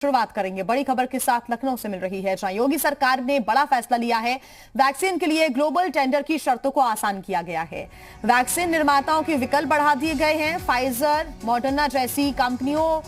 शुरुआत करेंगे बड़ी खबर के साथ लखनऊ से मिल रही है, जहां योगी सरकार ने बड़ा फैसला लिया है। वैक्सीन के लिए ग्लोबल टेंडर की शर्तों को आसान किया गया है। वैक्सीन निर्माताओं के विकल्प बढ़ा दिए गए हैं। फाइजर, मॉडर्ना जैसी कंपनियों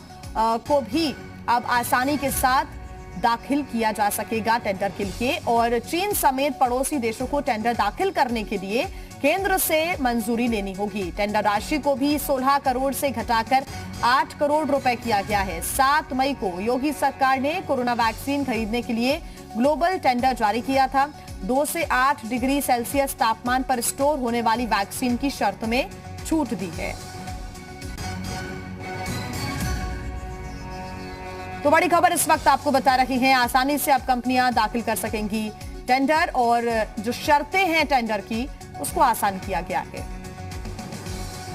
को भी अब आसानी के साथ दाखिल किया जा सकेगा टेंडर के लिए, और चीन समेत पड़ोसी देशों को टेंडर दाखिल करने के लिए केंद्र से मंजूरी लेनी होगी। टेंडर राशि को भी 16 करोड़ से घटाकर 8 करोड़ रुपए किया गया है। 7 मई को योगी सरकार ने कोरोना वैक्सीन खरीदने के लिए ग्लोबल टेंडर जारी किया था। 2 से 8 डिग्री सेल्सियस तापमान पर स्टोर होने वाली वैक्सीन की शर्त में छूट दी है। तो बड़ी खबर इस वक्त आपको बता रही हैं, आसानी से अब कंपनियां दाखिल कर सकेंगी टेंडर, और जो शर्तें हैं टेंडर की उसको आसान किया गया है।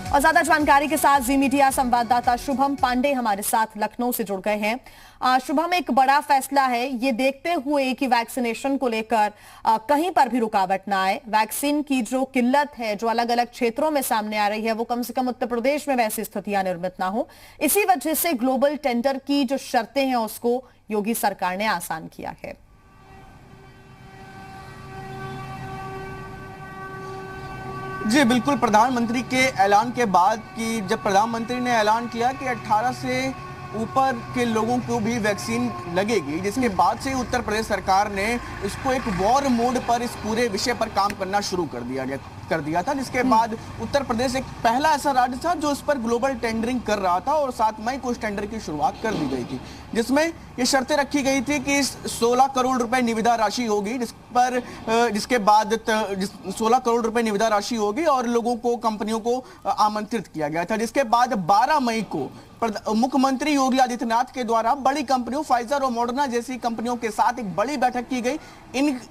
और ज्यादा जानकारी के साथ जी मीडिया संवाददाता शुभम पांडे हमारे साथ लखनऊ से जुड़ गए हैं। शुभम, एक बड़ा फैसला है ये देखते हुए कि वैक्सीनेशन को लेकर कहीं पर भी रुकावट ना आए। वैक्सीन की जो किल्लत है जो अलग अलग क्षेत्रों में सामने आ रही है, वो कम से कम उत्तर प्रदेश में वैसी स्थितियां निर्मित ना हो। इसी वजह से ग्लोबल टेंडर की जो शर्तें हैं उसको योगी सरकार ने आसान किया है। जी बिल्कुल, प्रधानमंत्री के ऐलान के बाद कि जब प्रधानमंत्री ने ऐलान किया कि 18 से ऊपर के लोगों को भी वैक्सीन लगेगी, जिसके बाद से उत्तर प्रदेश सरकार ने इसको एक वॉर मोड पर इस पूरे विषय पर काम करना शुरू कर दिया था, जिसके बाद उत्तर प्रदेश एक पहला ऐसा राज्य था जो इस पर ग्लोबल टेंडरिंग कर रहा था, और 7 मई को इस टेंडर की शुरुआत कर दी गई थी, जिसमें ये शर्तें रखी गई थी कि 16 करोड़ रुपए निविदा राशि होगी, जिसके बाद 16 करोड़ रुपए निविदा राशि होगी और लोगों को, कंपनियों को आमंत्रित किया गया था। जिसके बाद 12 मई को मुख्यमंत्री योगी आदित्यनाथ के द्वारा बड़ी कंपनियों फाइजर और मॉडर्ना जैसी कंपनियों के साथ एक बड़ी बैठक की गई,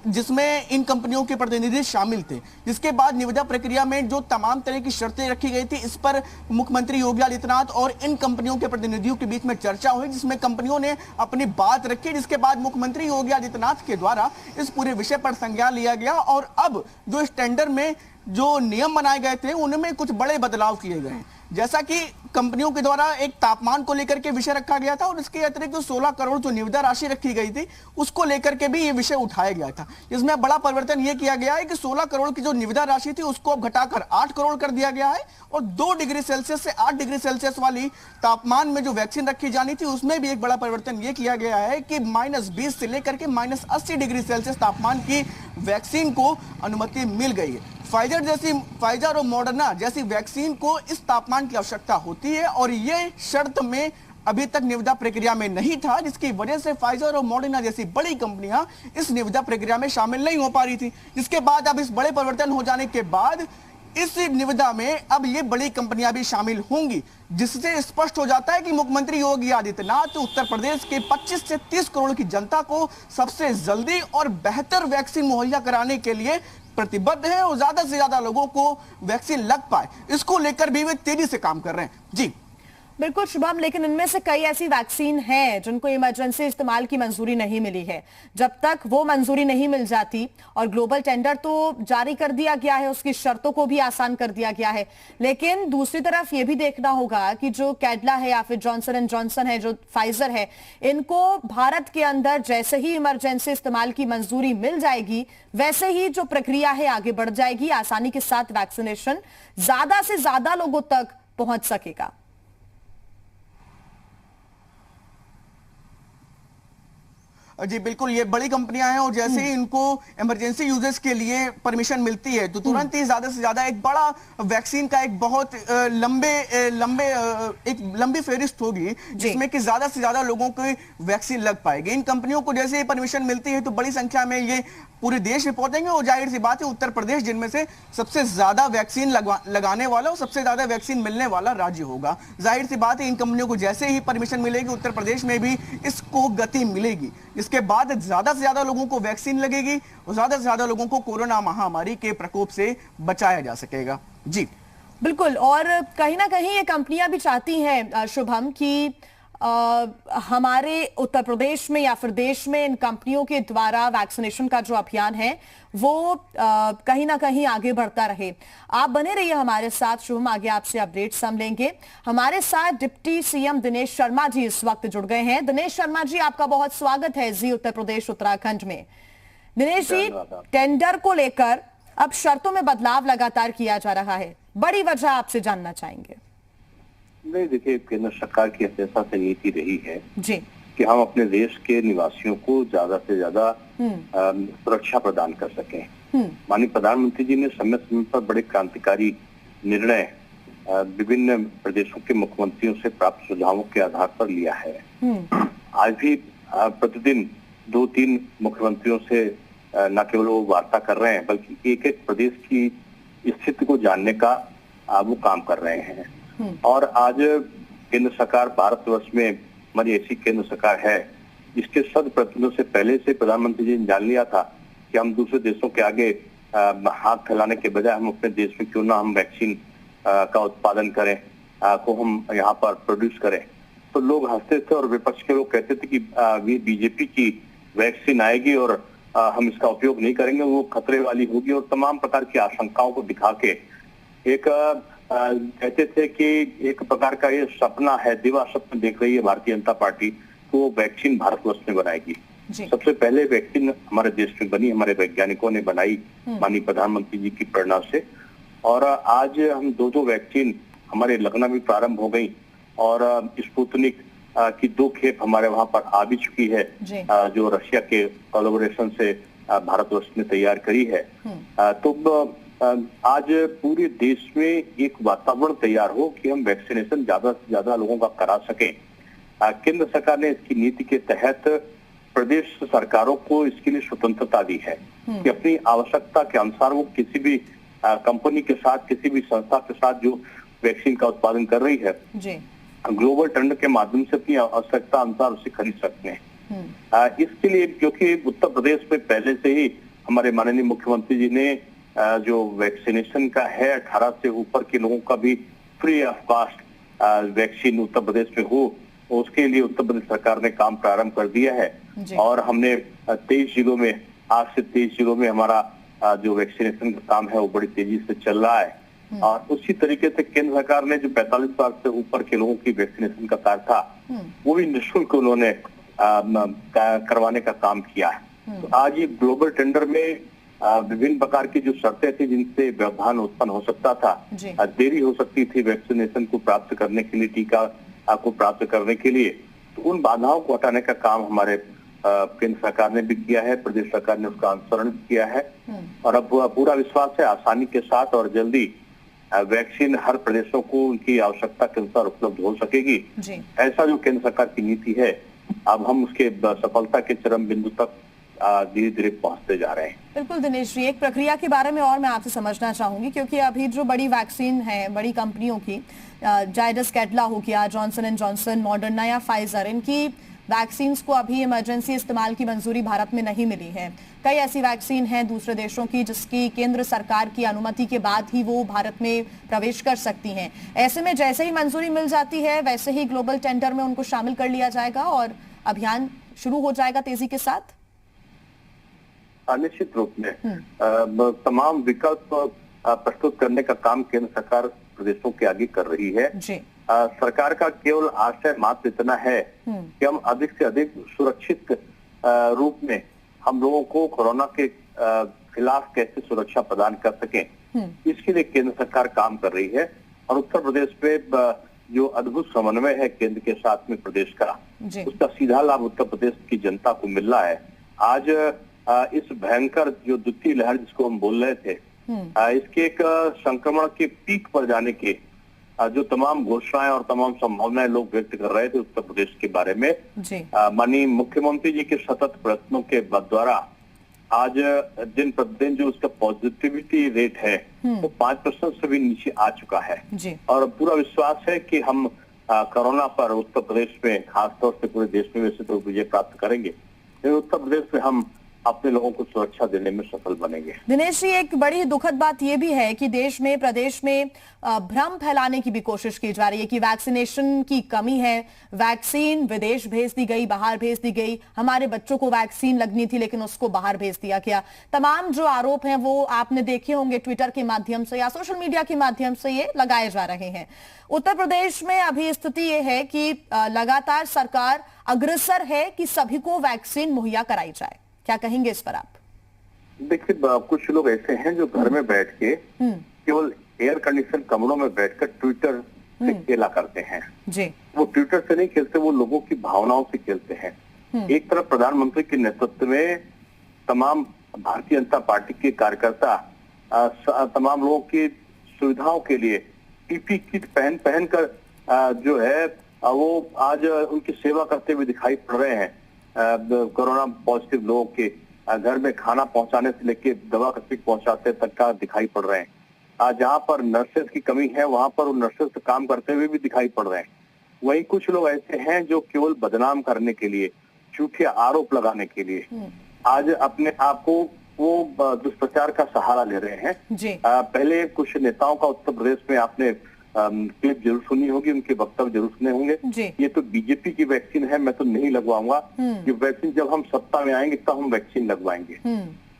जिसमें इन कंपनियों के प्रतिनिधि शामिल थे। जिसके बाद निविदा प्रक्रिया में जो तमाम तरह की शर्तें रखी गई थी, इस पर मुख्यमंत्री योगी आदित्यनाथ और इन कंपनियों के प्रतिनिधियों के बीच में चर्चा हुई, जिसमें कंपनियों ने अपनी बात रखी। जिसके बाद मुख्यमंत्री योगी आदित्यनाथ के द्वारा इस पूरे विषय पर संज्ञान लिया गया, और अब जो इस टेंडर में जो नियम बनाए गए थे उनमें कुछ बड़े बदलाव किए गए हैं। जैसा कि कंपनियों के द्वारा एक तापमान को लेकर के विषय रखा गया था, और इसके अतिरिक्त जो 16 करोड़ जो निविदा राशि रखी गई थी उसको लेकर के भी ये विषय उठाया गया था। इसमें बड़ा परिवर्तन ये किया गया है कि 16 करोड़ की जो निविदा राशि थी उसको अब घटाकर 8 करोड़ कर दिया गया है, और 2 डिग्री सेल्सियस से 8 डिग्री सेल्सियस वाली तापमान में जो वैक्सीन रखी जानी थी उसमें भी एक बड़ा परिवर्तन ये किया गया है कि -20 से लेकर के -80 डिग्री सेल्सियस तापमान की वैक्सीन को अनुमति मिल गई है। फाइजर और मॉडर्ना जैसी वैक्सीन को इस तापमान की आवश्यकता होती है, और ये शर्त में अभी तक निविदा प्रक्रिया में नहीं था, जिसकी वजह से फाइजर और मॉडर्ना जैसी बड़ी कंपनियां इस निविदा प्रक्रिया में शामिल नहीं हो पा रही थी। जिसके बाद अब इस बड़े परिवर्तन हो जाने के बाद इस निविदा में अब ये बड़ी कंपनियां भी शामिल होंगी, जिससे स्पष्ट हो जाता है कि मुख्यमंत्री योगी आदित्यनाथ उत्तर प्रदेश के 25 से 30 करोड़ की जनता को सबसे जल्दी और बेहतर वैक्सीन मुहैया कराने के लिए प्रतिबद्ध है, और ज्यादा से ज्यादा लोगों को वैक्सीन लग पाए इसको लेकर भी वे तेजी से काम कर रहे हैं। जी बिल्कुल शुभम, लेकिन इनमें से कई ऐसी वैक्सीन हैं जिनको इमरजेंसी इस्तेमाल की मंजूरी नहीं मिली है। जब तक वो मंजूरी नहीं मिल जाती, और ग्लोबल टेंडर तो जारी कर दिया गया है, उसकी शर्तों को भी आसान कर दिया गया है, लेकिन दूसरी तरफ ये भी देखना होगा कि जो कैडिला है या फिर जॉनसन एंड जॉनसन है, जो फाइजर है, इनको भारत के अंदर जैसे ही इमरजेंसी इस्तेमाल की मंजूरी मिल जाएगी वैसे ही जो प्रक्रिया है आगे बढ़ जाएगी। आसानी के साथ वैक्सीनेशन ज्यादा से ज्यादा लोगों तक पहुंच सकेगा। जी बिल्कुल, ये बड़ी कंपनियां हैं, और जैसे ही इनको इमरजेंसी यूजेस के लिए परमिशन मिलती है तो तुरंत ही ज्यादा से ज्यादा एक बड़ा वैक्सीन का एक बहुत लंबी फेरिस्त होगी, जिसमें कि ज्यादा से ज्यादा लोगों को वैक्सीन लग पाएगी। इन कंपनियों को जैसे ही परमिशन मिलती है तो बड़ी संख्या में ये पूरे देश में पहुंचेंगे, और जाहिर सी बात है उत्तर प्रदेश जिनमें से सबसे ज्यादा वैक्सीन लगाने वाला और सबसे ज्यादा वैक्सीन मिलने वाला राज्य होगा। जाहिर सी बात है इन कंपनियों को जैसे ही परमिशन मिलेगी उत्तर प्रदेश में भी इसको गति मिलेगी, इसके बाद ज्यादा से ज्यादा लोगों को वैक्सीन लगेगी और ज्यादा से ज्यादा लोगों को कोरोना महामारी के प्रकोप से बचाया जा सकेगा। जी बिल्कुल, और कहीं ना कहीं ये कंपनियां भी चाहती हैं शुभम कि हमारे उत्तर प्रदेश में या फिर देश में इन कंपनियों के द्वारा वैक्सीनेशन का जो अभियान है वो कहीं ना कहीं आगे बढ़ता रहे। आप बने रहिए हमारे साथ, शुभम आगे आपसे अपडेट्स हम लेंगे। हमारे साथ डिप्टी सीएम दिनेश शर्मा जी इस वक्त जुड़ गए हैं। दिनेश शर्मा जी, आपका बहुत स्वागत है जी उत्तर प्रदेश उत्तराखंड में। दिनेश जी, टेंडर को लेकर अब शर्तों में बदलाव लगातार किया जा रहा है, बड़ी वजह आपसे जानना चाहेंगे। नहीं, देखिए, केंद्र सरकार की हमेशा से नीति रही है जी कि हम अपने देश के निवासियों को ज्यादा से ज्यादा सुरक्षा प्रदान कर सकें। माननीय प्रधानमंत्री जी ने समय समय पर बड़े क्रांतिकारी निर्णय विभिन्न प्रदेशों के मुख्यमंत्रियों से प्राप्त सुझावों के आधार पर लिया है। आज भी प्रतिदिन 2-3 मुख्यमंत्रियों से न केवल वो वार्ता कर रहे हैं, बल्कि एक एक प्रदेश की स्थिति को जानने का वो काम कर रहे हैं। और आज केंद्र सरकार, भारतवर्ष में हमारी ऐसी केंद्र सरकार है जिसके 100 प्रतिनिधियों से पहले से प्रधानमंत्री जी ने जान लिया था कि हम दूसरे देशों के आगे हाथ फैलाने के बजाय हम अपने देश में क्यों ना हम वैक्सीन का उत्पादन करें, को हम यहाँ पर प्रोड्यूस करें। तो लोग हंसते थे और विपक्ष के लोग कहते थे कि ये बीजेपी की वैक्सीन आएगी और हम इसका उपयोग नहीं करेंगे, वो खतरे वाली होगी, और तमाम प्रकार की आशंकाओं को दिखा के एक कहते थे कि एक प्रकार का ये सपना है, दिवा स्वप्न देख रही है भारतीय जनता पार्टी, तो वो वैक्सीन भारतवर्ष में बनाएगी। सबसे पहले वैक्सीन हमारे देश में बनी, हमारे वैज्ञानिकों ने बनाई माननीय प्रधानमंत्री जी की प्रेरणा से। और आज हम 2 वैक्सीन हमारे लखनऊ में प्रारंभ हो गई और स्पुतनिक की 2 खेप हमारे वहां पर आ भी चुकी है, जो रशिया के कोलैबोरेशन से भारतवर्ष ने तैयार करी है। तो आज पूरे देश में एक वातावरण तैयार हो कि हम वैक्सीनेशन ज्यादा से ज्यादा लोगों का करा सकें। केंद्र सरकार ने इसकी नीति के तहत प्रदेश सरकारों को इसके लिए स्वतंत्रता दी है कि अपनी आवश्यकता के अनुसार वो किसी भी कंपनी के साथ, किसी भी संस्था के साथ जो वैक्सीन का उत्पादन कर रही है, ग्लोबल टेंडर के माध्यम से अपनी आवश्यकता अनुसार उसे खरीद सकते हैं। इसके लिए क्योंकि उत्तर प्रदेश में पहले से ही हमारे माननीय मुख्यमंत्री जी ने जो वैक्सीनेशन का है 18 से ऊपर के लोगों का भी free of cost vaccine Uttar Pradesh में हो, उसके लिए उत्तर प्रदेश सरकार ने काम प्रारंभ कर दिया है। और हमने 23 जिलों में, आज से 23 जिलों में हमारा जो वैक्सीनेशन का काम है वो बड़ी तेजी से चल रहा है। और उसी तरीके से केंद्र सरकार ने जो 45 साल से ऊपर के लोगों की वैक्सीनेशन का कार्य था वो भी निःशुल्क उन्होंने करवाने का काम किया है। तो आज ये ग्लोबल टेंडर में विभिन्न प्रकार की जो शर्तें थी जिनसे व्यवधान उत्पन्न हो सकता था, देरी हो सकती थी वैक्सीनेशन को प्राप्त करने के लिए, टीका को प्राप्त करने के लिए, तो उन बाधाओं को हटाने का काम हमारे केंद्र सरकार ने भी किया है, प्रदेश सरकार ने उसका अनुसरण किया है। और अब पूरा विश्वास है आसानी के साथ और जल्दी वैक्सीन हर प्रदेशों को उनकी आवश्यकता के अनुसार उपलब्ध हो सकेगी। ऐसा जो केंद्र सरकार की नीति है, अब हम उसके सफलता के चरम बिंदु तक धीरे धीरे पहुंचते जा रहे हैं। बिल्कुल दिनेश जी, एक प्रक्रिया के बारे में और मैं आपसे समझना चाहूंगी, क्योंकि अभी जो बड़ी वैक्सीन है बड़ी कंपनियों की, जायडस कैडिला हो गया, जॉनसन एंड जॉनसन, मॉडर्ना या फाइजर, इनकी वैक्सीन को अभी इमरजेंसी इस्तेमाल की मंजूरी भारत में नहीं मिली है। कई ऐसी वैक्सीन हैं दूसरे देशों की जिसकी केंद्र सरकार की अनुमति के बाद ही वो भारत में प्रवेश कर सकती हैं। ऐसे में जैसे ही मंजूरी मिल जाती है वैसे ही ग्लोबल टेंडर में उनको शामिल कर लिया जाएगा और अभियान शुरू हो जाएगा तेजी के साथ। निश्चित रूप में तमाम विकल्प प्रस्तुत करने का काम केंद्र सरकार प्रदेशों के आगे कर रही है। सरकार का केवल आशय मात्र इतना है कि हम अधिक से अधिक सुरक्षित रूप में हम लोगों को कोरोना के खिलाफ कैसे सुरक्षा प्रदान कर सकें, इसके लिए केंद्र सरकार काम कर रही है। और उत्तर प्रदेश में जो अद्भुत समन्वय है केंद्र के साथ में प्रदेश का, उसका सीधा लाभ उत्तर प्रदेश की जनता को मिल रहा है। आज इस भयंकर जो द्वितीय लहर जिसको हम बोल रहे थे, इसके एक संक्रमण के पीक पर जाने के जो तमाम घोषणाएं और तमाम संभावनाएं लोग व्यक्त कर रहे थे उत्तर प्रदेश के बारे में, माननीय मुख्यमंत्री जी के सतत प्रयत्नों के द्वारा आज दिन प्रतिदिन जो उसका पॉजिटिविटी रेट है वो 5% से भी नीचे आ चुका है। और पूरा विश्वास है कि हम कोरोना पर उत्तर प्रदेश में, खासतौर से पूरे देश में वैसे तो विजय प्राप्त करेंगे, लेकिन उत्तर प्रदेश में हम अपने लोगों को सुरक्षा देने में सफल बनेंगे। दिनेश जी, एक बड़ी दुखद बात यह भी है कि देश में, प्रदेश में भ्रम फैलाने की भी कोशिश की जा रही है कि वैक्सीनेशन की कमी है, वैक्सीन विदेश भेज दी गई, बाहर भेज दी गई, हमारे बच्चों को वैक्सीन लगनी थी लेकिन उसको बाहर भेज दिया गया। तमाम जो आरोप हैं वो आपने देखे होंगे ट्विटर के माध्यम से या सोशल मीडिया के माध्यम से ये लगाए जा रहे हैं। उत्तर प्रदेश में अभी स्थिति ये है कि लगातार सरकार अग्रसर है कि सभी को वैक्सीन मुहैया कराई जाए, क्या कहेंगे इस पर आप? देखिए, कुछ लोग ऐसे हैं जो घर में बैठ के केवल एयर कंडीशन कमरों में बैठकर ट्विटर से खेला करते हैं जी। वो ट्विटर से नहीं खेलते, वो लोगों की भावनाओं से खेलते हैं। एक तरफ प्रधानमंत्री के नेतृत्व में तमाम भारतीय जनता पार्टी के कार्यकर्ता तमाम लोगों की सुविधाओं के लिए पीपी किट पहन कर जो है वो आज उनकी सेवा करते हुए दिखाई पड़ रहे हैं। कोरोना पॉजिटिव लोगों के घर में खाना पहुंचाने से लेके दवा किट पहुंचाते तक का दिखाई पड़ रहे हैं। जहां पर नर्सेज की कमी है वहां पर वो नर्सेज काम करते हुए भी दिखाई पड़ रहे हैं। वहीं कुछ लोग ऐसे हैं जो केवल बदनाम करने के लिए, झूठे आरोप लगाने के लिए आज अपने आप को वो दुष्प्रचार का सहारा ले रहे हैं जी। पहले कुछ नेताओं का उत्तर प्रदेश में आपने क्लिप जरूर सुनी होगी, उनके वक्तव्य जरूर सुने होंगे। ये तो बीजेपी की वैक्सीन है, मैं तो नहीं लगवाऊंगा, ये वैक्सीन जब हम सत्ता में आएंगे तब हम वैक्सीन लगवाएंगे।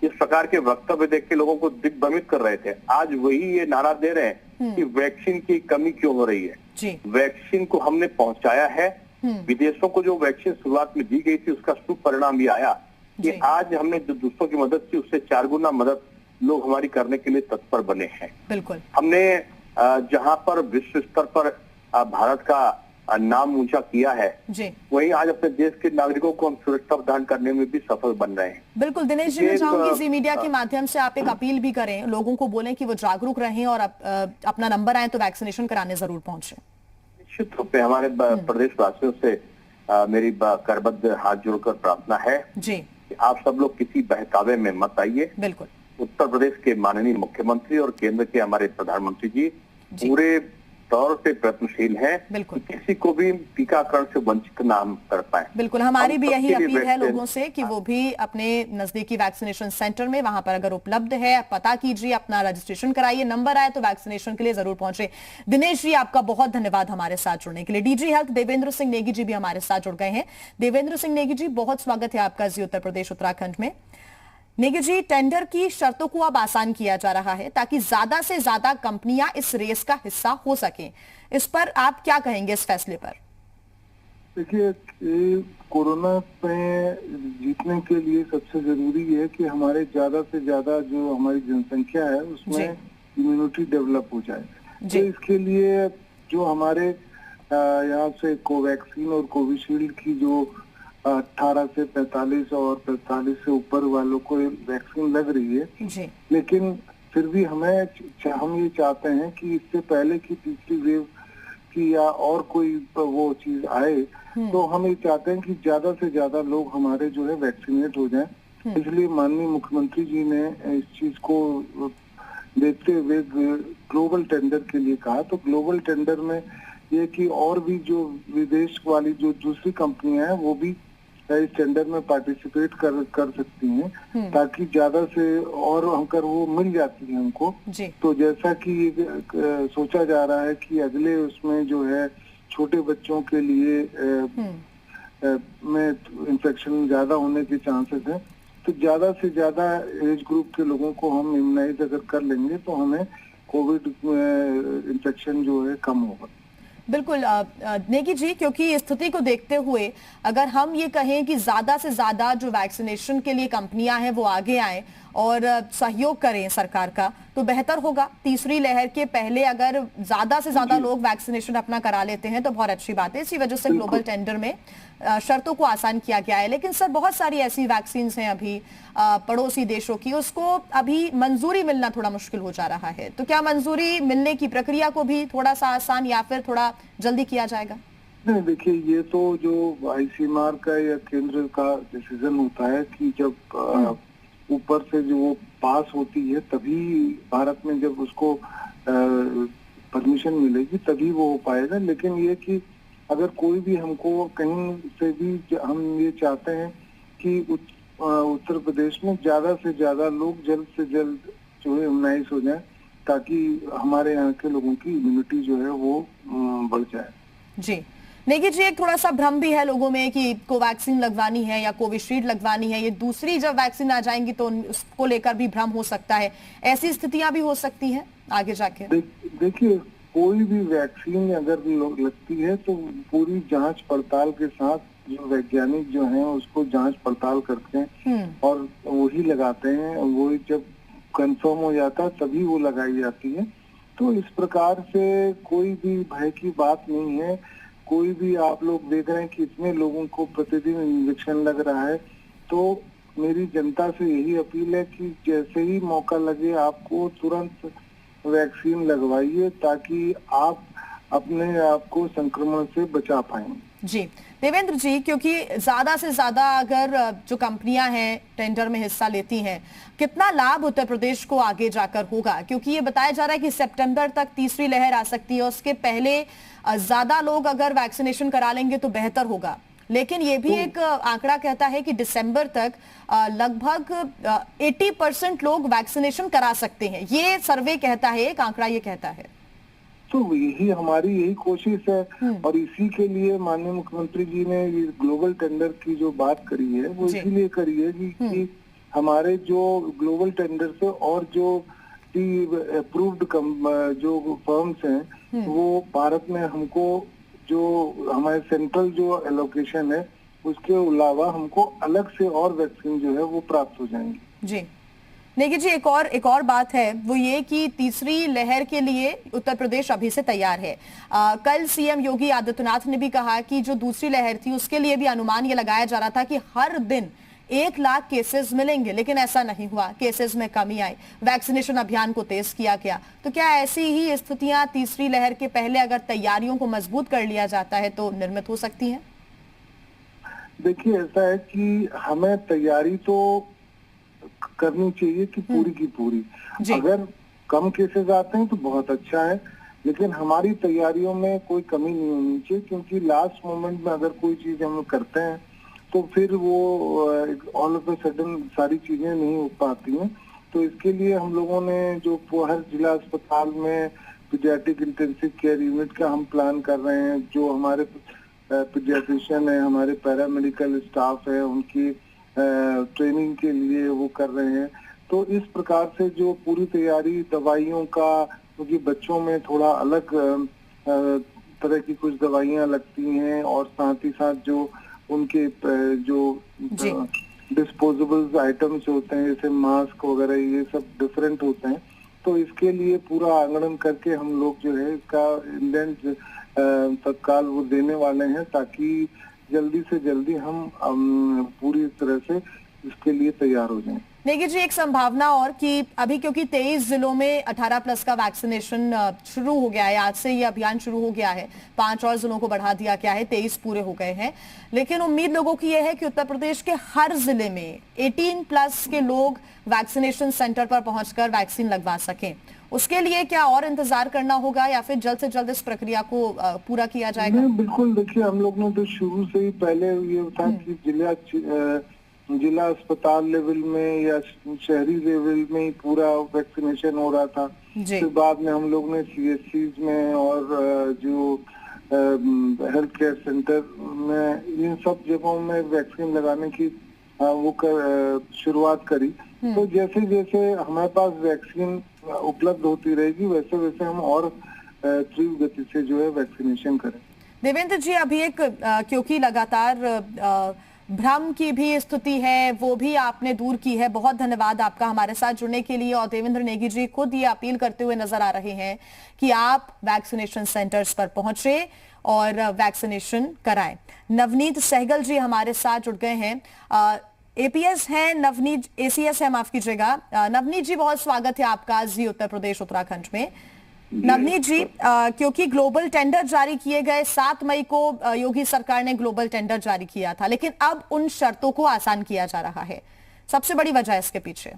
इस प्रकार के वक्तव्य देख के लोगों को दिग्भ्रमित कर रहे थे। आज वही ये नारा दे रहे हैं कि वैक्सीन की कमी क्यों हो रही है। वैक्सीन को हमने पहुंचाया है, विदेशों को जो वैक्सीन शुरुआत में दी गई थी उसका शुभ परिणाम भी आया कि आज हमने जो दूसरों की मदद की उससे 4 गुना मदद लोग हमारी करने के लिए तत्पर बने हैं। बिल्कुल। हमने जहां पर विश्व स्तर पर भारत का नाम ऊंचा किया है जी, वहीं आज अपने देश के नागरिकों को हम सुरक्षा प्रदान करने में भी सफल बन रहे हैं। बिल्कुल दिनेश जी, मैं चाहूंगी जी मीडिया के माध्यम से आप एक अपील भी करें, लोगों को बोलें कि वो जागरूक रहें और अपना नंबर आए तो वैक्सीनेशन कराने जरूर पहुंचे। निश्चित रूप से हमारे प्रदेश वासियों से मेरी करबद्ध हाथ जोड़कर प्रार्थना है जी, आप सब लोग किसी बहकावे में मत आइए। बिल्कुल। उत्तर प्रदेश के माननीय मुख्यमंत्री और केंद्र के हमारे प्रधानमंत्री जी पूरे तौर से प्रयत्नशील हैं बिल्कुल, किसी को भी टीकाकरण से वंचित ना हम कर पाए। बिल्कुल, हमारी भी यही अपील है लोगों से कि वो भी अपने नजदीकी वैक्सीनेशन सेंटर में, वहां पर अगर उपलब्ध है पता कीजिए, अपना रजिस्ट्रेशन कराइए, नंबर आए तो वैक्सीनेशन के लिए जरूर पहुंचे। दिनेश जी, आपका बहुत धन्यवाद हमारे साथ जुड़ने के लिए। डीजी हेल्थ देवेंद्र सिंह नेगी जी भी हमारे साथ जुड़ गए हैं। देवेंद्र सिंह नेगी जी, बहुत स्वागत है आपका जी उत्तर प्रदेश उत्तराखंड में। नेगी जी, टेंडर की शर्तों को अब आसान किया जा रहा है ताकि ज्यादा से ज्यादा कंपनियां इस रेस का हिस्सा हो सकें, इस पर आप क्या कहेंगे इस फैसले पर? देखिए, कोरोना पे जीतने के लिए सबसे जरूरी है कि हमारे ज्यादा से ज्यादा जो हमारी जनसंख्या है उसमें इम्यूनिटी डेवलप हो जाए। तो इसके लिए जो हमारे यहाँ से कोवैक्सीन और कोविशील्ड की जो 18 से 45 और 45 से ऊपर वालों को वैक्सीन लग रही है जी। लेकिन फिर भी हम ये चाहते हैं कि इससे पहले की तीसरी वेव की या और कोई वो चीज आए तो हम ये चाहते हैं कि ज्यादा से ज्यादा लोग हमारे जो है वैक्सीनेट हो जाएं। इसलिए माननीय मुख्यमंत्री जी ने इस चीज को देखते हुए ग्लोबल टेंडर के लिए कहा। तो ग्लोबल टेंडर में ये कि और भी जो विदेश वाली जो दूसरी कंपनियां हैं वो भी इस टेंडर में पार्टिसिपेट कर सकती हैं ताकि ज्यादा से और अगर वो मिल जाती है हमको। तो जैसा कि सोचा जा रहा है कि अगले उसमें जो है छोटे बच्चों के लिए में इन्फेक्शन ज्यादा होने के चांसेस हैं, तो ज्यादा से ज्यादा एज ग्रुप के लोगों को हम इम्यूनाइज अगर कर लेंगे तो हमें कोविड इन्फेक्शन जो है कम होगा। बिल्कुल नेगी जी, क्योंकि स्थिति को देखते हुए अगर हम ये कहें कि ज्यादा से ज्यादा जो वैक्सीनेशन के लिए कंपनियां हैं वो आगे आए और सहयोग करें सरकार का तो बेहतर होगा। तीसरी लहर के पहले अगर ज्यादा से ज्यादा लोग वैक्सीनेशन अपना करा लेते हैं तो बहुत अच्छी बात है। इसी वजह से ग्लोबल टेंडर में शर्तों को आसान किया गया है। लेकिन सर, बहुत सारी ऐसी वैक्सीन हैं अभी पड़ोसी देशों की, उसको अभी मंजूरी मिलना थोड़ा मुश्किल हो जा रहा है। तो क्या मंजूरी मिलने की प्रक्रिया को भी थोड़ा सा आसान या फिर थोड़ा जल्दी किया जाएगा? नहीं, देखिए, ये तो जो आईसीएमआर का या केंद्र का डिसीजन होता है कि जब ऊपर से जो वो पास होती है तभी भारत में जब उसको परमिशन मिलेगी तभी वो हो पाएगा। लेकिन ये कि अगर कोई भी हमको कहीं से भी हम ये चाहते हैं कि उत्तर प्रदेश में ज्यादा से ज्यादा लोग जल्द से जल्द जो है इम्यूनाइज हो जाए, ताकि हमारे यहाँ के लोगों की इम्यूनिटी जो है वो बढ़ जाए। जी नेगी जी, एक थोड़ा सा भ्रम भी है लोगों में कि कोवैक्सीन लगवानी है या कोविशील्ड लगवानी है, ये दूसरी जब वैक्सीन आ जाएंगी तो उसको लेकर भी भ्रम हो सकता है, ऐसी स्थितियां भी हो सकती हैं आगे जाके। देखिए, कोई भी वैक्सीन अगर लगती है तो पूरी जांच पड़ताल के साथ जो वैज्ञानिक जो हैं उसको जांच पड़ताल करते हैं और वही लगाते हैं, वही जब कंफर्म हो जाता है तभी वो लगाई जाती है। तो इस प्रकार से कोई भी भय की बात नहीं है। कोई भी आप लोग देख रहे हैं कि इतने लोगों को प्रतिदिन इंजेक्शन लग रहा है, तो मेरी जनता से यही अपील है कि जैसे ही मौका लगे आपको तुरंत वैक्सीन लगवाइए, ताकि आप अपने आप को संक्रमण से बचा पाएंगे। जी देवेंद्र जी, क्योंकि ज्यादा से ज्यादा अगर जो कंपनियां हैं टेंडर में हिस्सा लेती हैं, कितना लाभ उत्तर प्रदेश को आगे जाकर होगा? क्योंकि ये बताया जा रहा है कि सितंबर तक तीसरी लहर आ सकती है, उसके पहले ज्यादा लोग अगर वैक्सीनेशन करा लेंगे तो बेहतर होगा। लेकिन ये भी एक आंकड़ा कहता है कि दिसंबर तक लगभग 80% लोग वैक्सीनेशन करा सकते हैं, ये सर्वे कहता है, एक आंकड़ा ये कहता है। तो हमारी कोशिश है और इसी के लिए माननीय मुख्यमंत्री जी ने ये ग्लोबल टेंडर की जो बात करी है वो इसीलिए करी है कि हमारे जो ग्लोबल टेंडर से और जो अप्रूव्ड जो फर्म्स हैं वो भारत में हमको जो हमारे सेंट्रल जो एलोकेशन है उसके अलावा हमको अलग से और वैक्सीन जो है वो प्राप्त हो जाएंगी। जी नेगी जी, एक और बात है, वो ये कि तीसरी लहर के लिए उत्तर प्रदेश अभी से तैयार है। कल सीएम योगी आदित्यनाथ ने भी कहा कि जो दूसरी लहर थी उसके लिए भी अनुमान ये लगाया जा रहा था कि हर दिन 1 लाख केसेस मिलेंगे, लेकिन ऐसा नहीं हुआ, केसेस में कमी आई, वैक्सीनेशन अभियान को तेज किया गया। तो क्या ऐसी ही स्थितियां तीसरी लहर के पहले अगर तैयारियों को मजबूत कर लिया जाता है तो निर्मित हो सकती है? देखिए, ऐसा है कि हमें तैयारी तो करनी चाहिए कि पूरी की पूरी। अगर कम केसेस आते हैं तो बहुत अच्छा है, लेकिन हमारी तैयारियों में कोई कमी नहीं होनी चाहिए, क्योंकि लास्ट मोमेंट में अगर कोई चीज हम करते हैं तो फिर वो ऑल ऑफ अ सडन सारी चीजें नहीं हो पाती हैं। तो इसके लिए हम लोगों ने जो हर जिला अस्पताल में पीडियाट्रिक इंटेंसिव केयर यूनिट का हम प्लान कर रहे हैं, जो हमारे पीडियाट्रिशियन है, हमारे पैरामेडिकल स्टाफ है, उनकी ट्रेनिंग के लिए वो कर रहे हैं। तो इस प्रकार से जो पूरी तैयारी दवाइयों का, क्योंकि बच्चों में थोड़ा अलग तरह की कुछ दवाइयां लगती हैं और साथ ही साथ जो उनके जो डिस्पोजेबल आइटम्स होते हैं जैसे मास्क वगैरह, ये सब डिफरेंट होते हैं। तो इसके लिए पूरा आंकलन करके हम लोग जो है इसका इंडेंट तत्काल वो देने वाले हैं, ताकि जल्दी से जल्दी हम पूरी तरह से इसके लिए तैयार हो जाएं। नेगी जी, एक संभावना और कि अभी क्योंकि 23 जिलों में 18+ का वैक्सीनेशन शुरू हो गया है, आज से ये अभियान शुरू हो गया है, 5 और जिलों को बढ़ा दिया गया है, 23 पूरे हो गए हैं, लेकिन उम्मीद लोगों की यह है कि उत्तर प्रदेश के हर जिले में 18+ के लोग वैक्सीनेशन सेंटर पर पहुंचकर वैक्सीन लगवा सकें। उसके लिए क्या और इंतजार करना होगा या फिर जल्द से जल्द इस प्रक्रिया को पूरा किया जाएगा? बिल्कुल, देखिए, हम लोग ने तो शुरू से ही पहले ये था कि जिला अस्पताल लेवल में या शहरी लेवल में ही पूरा वैक्सीनेशन हो रहा था। फिर बाद में हम लोग ने CSCs में और जो हेल्थ केयर सेंटर में, इन सब जगहों में वैक्सीन लगाने की शुरुआत करी। तो जैसे जैसे हमारे पास वैक्सीन उपलब्ध होती रहेगी वैसे वैसे हम और तीव्र गति से जो है वैक्सीनेशन करें। देवेंद्र जी, अभी एक क्योंकि लगातार भ्रम की भी स्थिति है, वो भी आपने दूर की है। बहुत धन्यवाद आपका हमारे साथ जुड़ने के लिए। और देवेंद्र नेगी जी खुद ये अपील करते हुए नजर आ रहे हैं कि आप वैक्सीनेशन सेंटर्स पर पहुंचे और वैक्सीनेशन कराएं। नवनीत सहगल जी हमारे साथ जुड़ गए हैं, APS है नवनीत, ACS है, माफ कीजिएगा। नवनीत जी, बहुत स्वागत है आपका जी उत्तर प्रदेश उत्तराखंड में। नवनीत जी, क्योंकि ग्लोबल टेंडर जारी किए गए, 7 मई को योगी सरकार ने ग्लोबल टेंडर जारी किया था, लेकिन अब उन शर्तों को आसान किया जा रहा है, सबसे बड़ी वजह इसके पीछे?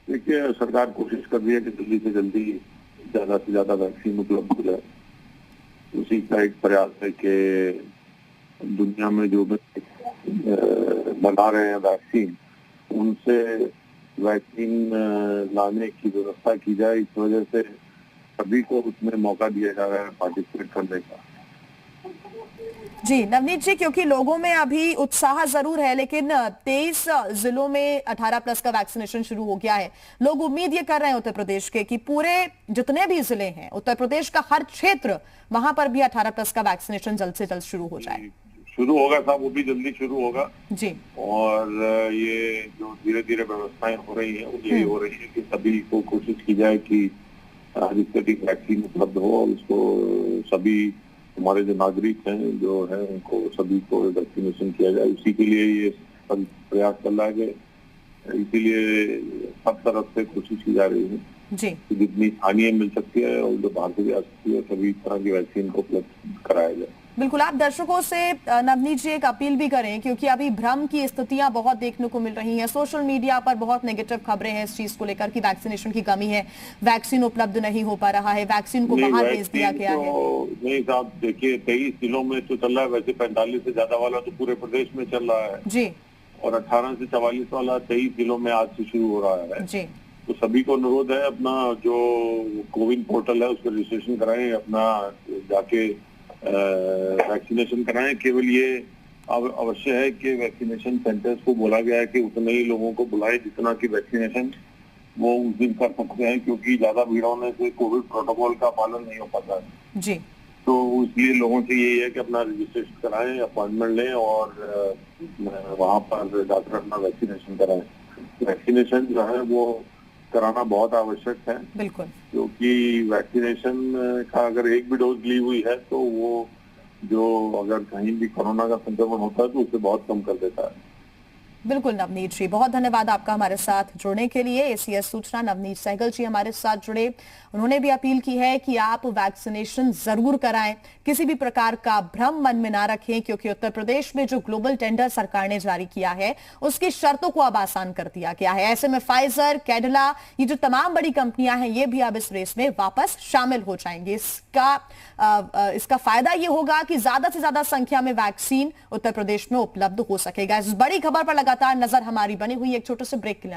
देखिए, सरकार कोशिश कर रही है कि जल्दी से जल्दी ज्यादा से ज्यादा वैक्सीन उपलब्ध हो जाए। उसी का एक प्रयास है कि दुनिया में जो बना रहे हैं वैक्सीन, उनसे वैक्सीन लाने की व्यवस्था की जाए। इस वजह से सभी को उसमें मौका दिया जा रहा है पार्टिसिपेट करने का। जी नवनीत जी, क्योंकि लोगों में अभी उत्साह जरूर है, लेकिन 23 जिलों में 18 प्लस का वैक्सीनेशन शुरू हो गया है। लोग उम्मीद ये कर रहे हैं उत्तर प्रदेश के कि पूरे जितने भी जिले हैं उत्तर प्रदेश का, हर क्षेत्र, वहां पर भी 18 प्लस का वैक्सीनेशन जल्द से जल्द शुरू हो जाए। शुरू होगा साहब, वो भी जल्दी शुरू होगा जी। और ये जो धीरे धीरे व्यवस्थाएं हो रही है वो यही हो रही है कि सभी को कोशिश की जाए कि जिससे भी वैक्सीन उपलब्ध हो और उसको सभी हमारे जो नागरिक हैं जो है उनको सभी को वैक्सीनेशन किया जाए। उसी के लिए ये प्रयास चल रहा है कि इसीलिए सब तरफ से कोशिश की जा रही है जी कि जितनी स्थानीय मिल सकती है और जो बाहर से भी आ सकती है सभी तरह की वैक्सीन को उपलब्ध कराया जाए। बिल्कुल। आप दर्शकों से नवनीत जी एक अपील भी करें, क्योंकि अभी भ्रम की स्थितियां बहुत देखने को मिल रही हैं। सोशल मीडिया पर बहुत नेगेटिव खबरें हैं इस चीज को लेकर कि वैक्सीनेशन की कमी है, वैक्सीन उपलब्ध नहीं हो पा रहा है, वैक्सीन को बाहर भेज दिया गया है। नहीं साहब, देखिए 23 जिलों में तो चल रहा है, वैसे 45 से ज्यादा वाला तो पूरे प्रदेश में चल रहा है जी, और 18 से 44 वाला 23 जिलों में आज से शुरू हो रहा है जी। तो सभी को अनुरोध है अपना जो कोविन पोर्टल है उस पर रजिस्ट्रेशन कराएं, अपना जाके वैक्सीनेशन कराएं। केवल ये अवश्य है कि वैक्सीनेशन सेंटर्स को बोला गया है कि उतने ही लोगों को बुलाएं जितना की वैक्सीनेशन वो उस दिन कर सकते हैं, क्योंकि ज्यादा भीड़ होने से कोविड प्रोटोकॉल का पालन नहीं हो पाता है जी। तो इसलिए लोगों से यही है कि अपना रजिस्ट्रेशन कराएं, अपॉइंटमेंट लें और वहां पर जाकर अपना वैक्सीनेशन कराएं। वैक्सीनेशन जो है वो कराना बहुत आवश्यक है, बिल्कुल, क्योंकि वैक्सीनेशन का अगर एक भी डोज ली हुई है तो वो जो अगर कहीं भी कोरोना का संक्रमण होता है तो उसे बहुत कम कर देता है। बिल्कुल नवनीत जी, बहुत धन्यवाद आपका हमारे साथ जुड़ने के लिए। एसीएस सूचना नवनीत सहगल जी हमारे साथ जुड़े। उन्होंने भी अपील की है कि आप वैक्सीनेशन जरूर कराएं, किसी भी प्रकार का भ्रम मन में ना रखें, क्योंकि उत्तर प्रदेश में जो ग्लोबल टेंडर सरकार ने जारी किया है उसकी शर्तों को अब आसान कर दिया गया है। ऐसे में फाइजर, कैडिला, ये जो तमाम बड़ी कंपनियां हैं ये भी अब इस रेस में वापस शामिल हो जाएंगी। इसका फायदा ये होगा कि ज्यादा से ज्यादा संख्या में वैक्सीन उत्तर प्रदेश में उपलब्ध हो सकेगा। इस बड़ी खबर पर लगातार नजर हमारी बनी हुई। एक छोटे से ब्रेक के लिए